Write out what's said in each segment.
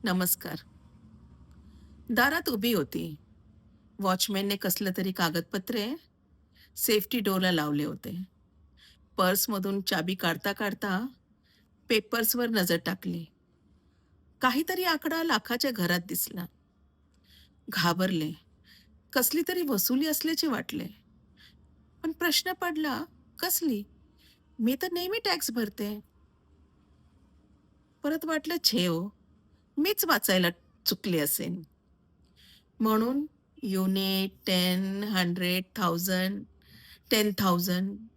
नमस्कार. दारात उभी होती. वॉचमॅनने कसलं तरी कागदपत्रे सेफ्टी डोअरला लावले होते. पर्समधून चाबी काढता काढता पेपर्सवर नजर टाकली. काहीतरी आकडा लाखाच्या घरात दिसला. घाबरले. कसली तरी वसुली असल्याचे वाटले. पण प्रश्न पडला, कसली? मी तर नेहमी टॅक्स भरते. परत वाटलं, छे हो, मीच वाचायला चुकले असेन. म्हणून युनिट, 10, 100, 1000, 10,000,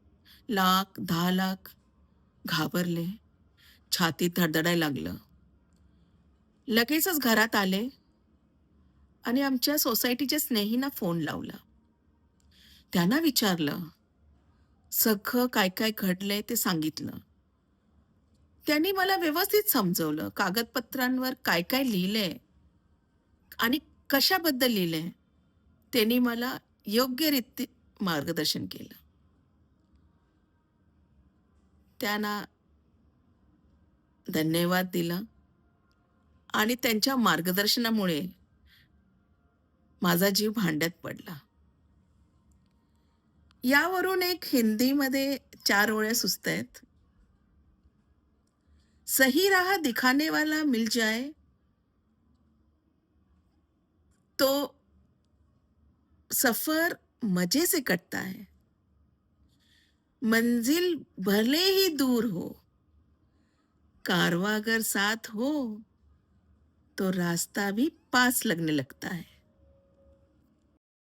लाख, 10,00,000 घाबरले. छातीत धडधडायला लागलं. लगेचच घरात आले आणि आमच्या सोसायटीच्या स्नेहींना फोन लावला. त्यांना विचारलं, सगळं काय-काय घडलंय ते सांगितलं. त्यांनी मला व्यवस्थित समजवलं, कागदपत्रांवर काय-काय लिहिलंय आणि कशाबद्दल लिहिलंय. त्यांनी मला योग्यरीत्या मार्गदर्शन केलं. त्यांना धन्यवाद दिला आणि त्यांच्या मार्गदर्शनामुळे माझा जीव भांड्यात पडला. यावरून एक हिंदीमध्ये 4 ओळ्या सुचतायत. सही राह दिखाने वाला मिल जाए तो सफर मजे से कटता है. मंजिल भले ही दूर हो, कारवां अगर साथ हो, तो रास्ता भी पास लगने लगता है.